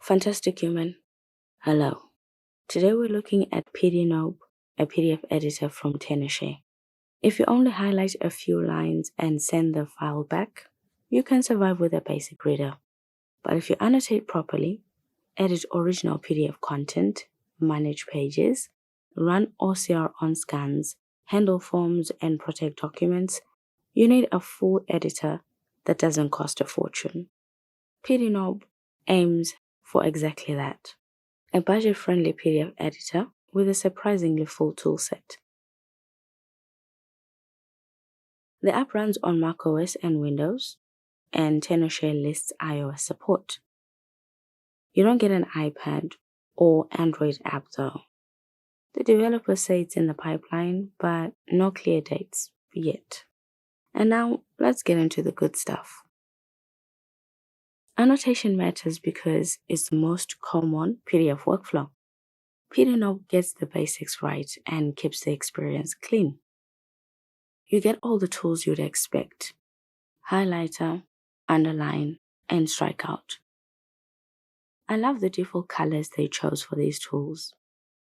Fantastic human. Hello. Today we're looking at PDNob, a PDF editor from Tenorshare. If you only highlight a few lines and send the file back, you can survive with a basic reader. But if you annotate properly, edit original PDF content, manage pages, run OCR on scans, handle forms, and protect documents, you need a full editor that doesn't cost a fortune. PDNob aims for exactly that. A budget-friendly PDF editor with a surprisingly full toolset. The app runs on macOS and Windows, and Tenorshare lists iOS support. You don't get an iPad or Android app though. The developers say it's in the pipeline, but no clear dates yet. And now let's get into the good stuff. Annotation matters because it's the most common PDF workflow. PDNob gets the basics right and keeps the experience clean. You get all the tools you'd expect: highlighter, underline, and strikeout. I love the default colors they chose for these tools.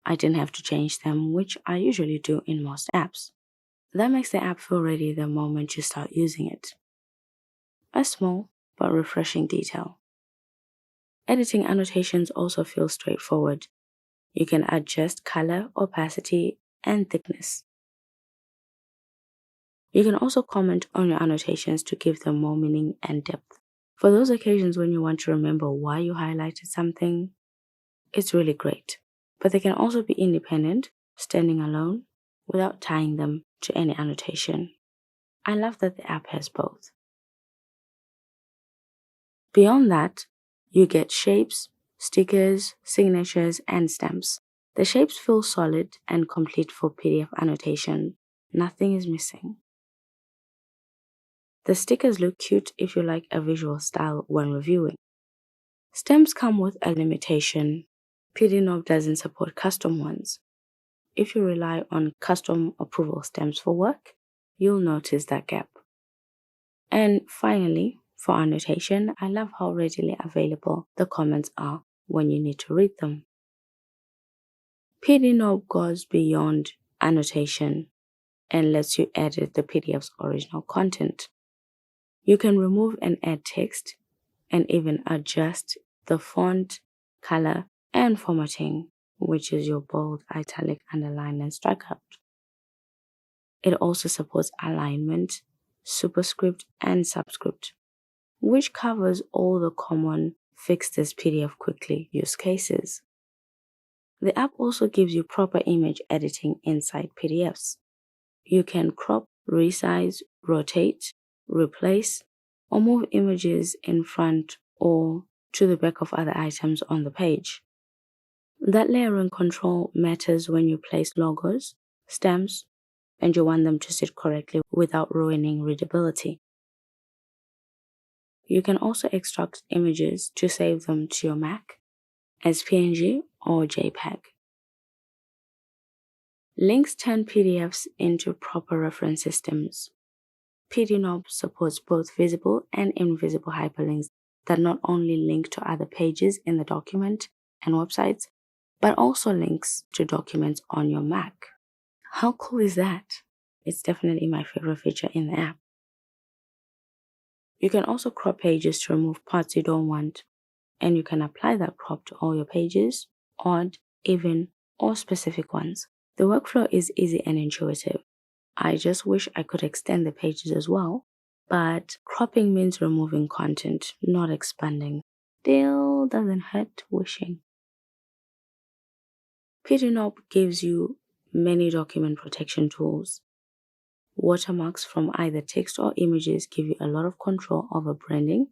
I didn't have to change them, which I usually do in most apps. That makes the app feel ready the moment you start using it. A small but refreshing detail. Editing annotations also feels straightforward. You can adjust color, opacity, and thickness. You can also comment on your annotations to give them more meaning and depth. For those occasions when you want to remember why you highlighted something, it's really great. But they can also be independent, standing alone, without tying them to any annotation. I love that the app has both. Beyond that, you get shapes, stickers, signatures, and stamps. The shapes feel solid and complete for PDF annotation. Nothing is missing. The stickers look cute if you like a visual style when reviewing. Stamps come with a limitation. PDNob doesn't support custom ones. If you rely on custom approval stamps for work, you'll notice that gap. And finally, for annotation, I love how readily available the comments are when you need to read them. PDNob goes beyond annotation and lets you edit the PDF's original content. You can remove and add text and even adjust the font, color, and formatting, which is your bold, italic, underline, and strikeout. It also supports alignment, superscript, and subscript, which covers all the common fix this PDF quickly use cases. The app also gives you proper image editing inside PDFs. You can crop, resize, rotate, replace, or move images in front or to the back of other items on the page. That layering control matters when you place logos, stamps, and you want them to sit correctly without ruining readability. You can also extract images to save them to your Mac as PNG or JPEG. Links turn PDFs into proper reference systems. PDNob supports both visible and invisible hyperlinks that not only link to other pages in the document and websites, but also links to documents on your Mac. How cool is that? It's definitely my favorite feature in the app. You can also crop pages to remove parts you don't want, and you can apply that crop to all your pages, odd, even, or specific ones. The workflow is easy and intuitive. I just wish I could extend the pages as well, but cropping means removing content, not expanding. Still doesn't hurt wishing. PDNob gives you many document protection tools. Watermarks from either text or images give you a lot of control over branding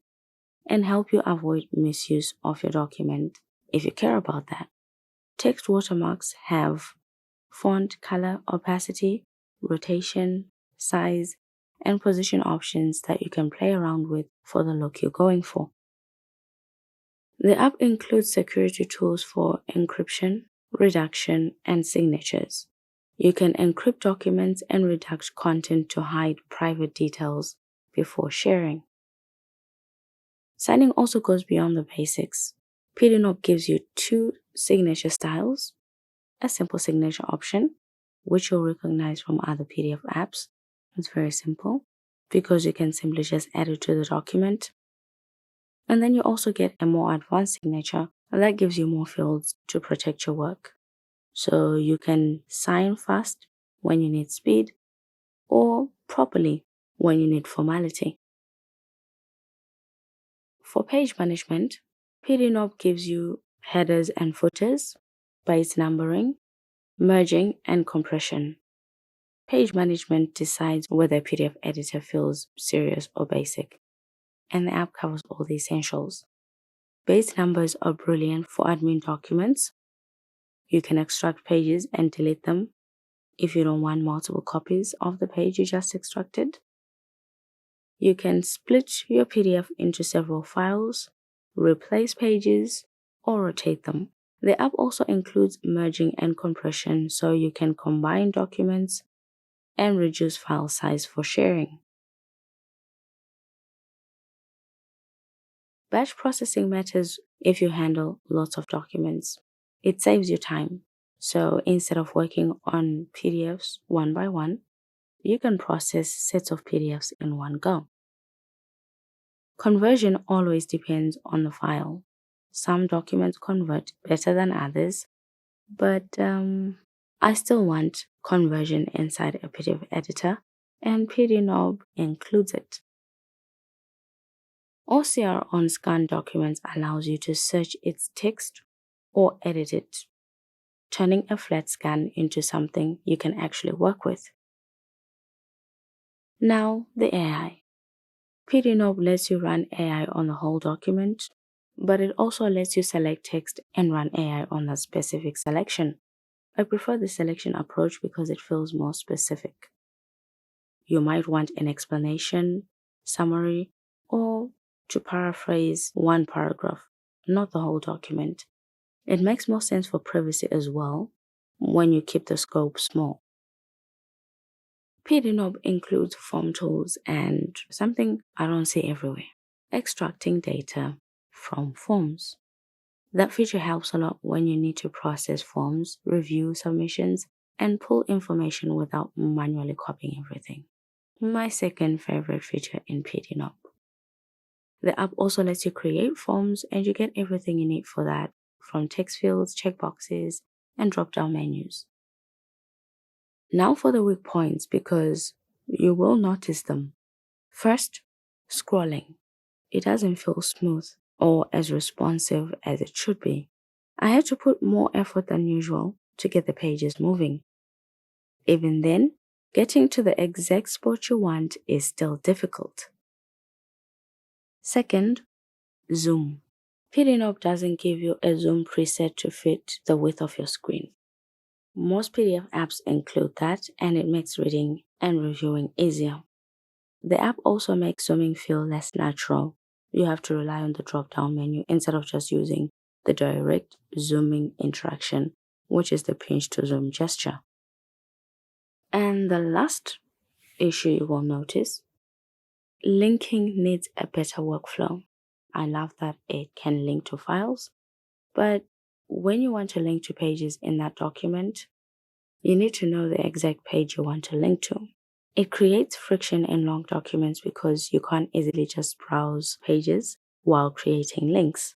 and help you avoid misuse of your document if you care about that. Text watermarks have font, color, opacity, rotation, size, and position options that you can play around with for the look you're going for. The app includes security tools for encryption, redaction, and signatures. You can encrypt documents and redact content to hide private details before sharing. Signing also goes beyond the basics. PDNob gives you two signature styles, a simple signature option, which you'll recognize from other PDF apps. It's very simple because you can simply just add it to the document. And then you also get a more advanced signature, and that gives you more fields to protect your work. So you can sign fast when you need speed, or properly when you need formality. For page management, PDNob gives you headers and footers, page numbering, merging, and compression. Page management decides whether a PDF editor feels serious or basic, and the app covers all the essentials. Base numbers are brilliant for admin documents. You can extract pages and delete them if you don't want multiple copies of the page you just extracted. You can split your PDF into several files, replace pages, or rotate them. The app also includes merging and compression, so you can combine documents and reduce file size for sharing. Batch processing matters if you handle lots of documents. It saves you time. So instead of working on PDFs one by one, you can process sets of PDFs in one go. Conversion always depends on the file. Some documents convert better than others, but I still want conversion inside a PDF editor, and PDNob includes it. OCR on scanned documents allows you to search its text or edit it, turning a flat scan into something you can actually work with. Now, the AI. PDNob lets you run AI on the whole document, but it also lets you select text and run AI on that specific selection. I prefer the selection approach because it feels more specific. You might want an explanation, summary, or to paraphrase one paragraph, not the whole document. It makes more sense for privacy as well when you keep the scope small. PDNob includes form tools and something I don't see everywhere, extracting data from forms. That feature helps a lot when you need to process forms, review submissions, and pull information without manually copying everything. My second favorite feature in PDNob. The app also lets you create forms, and you get everything you need for that, from text fields, checkboxes, and drop-down menus. Now for the weak points, because you will notice them. First, scrolling. It doesn't feel smooth or as responsive as it should be. I had to put more effort than usual to get the pages moving. Even then, getting to the exact spot you want is still difficult. Second, zoom. PDNob doesn't give you a zoom preset to fit the width of your screen. Most PDF apps include that, and it makes reading and reviewing easier. The app also makes zooming feel less natural. You have to rely on the drop-down menu instead of just using the direct zooming interaction, which is the pinch to zoom gesture. And the last issue you will notice, linking needs a better workflow. I love that it can link to files, but when you want to link to pages in that document, you need to know the exact page you want to link to. It creates friction in long documents because you can't easily just browse pages while creating links.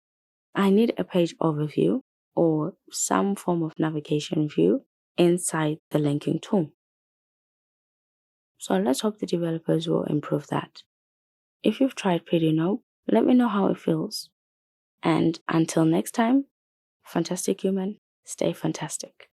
I need a page overview or some form of navigation view inside the linking tool. So let's hope the developers will improve that. If you've tried PDNob, let me know how it feels. And until next time, fantastic human, stay fantastic.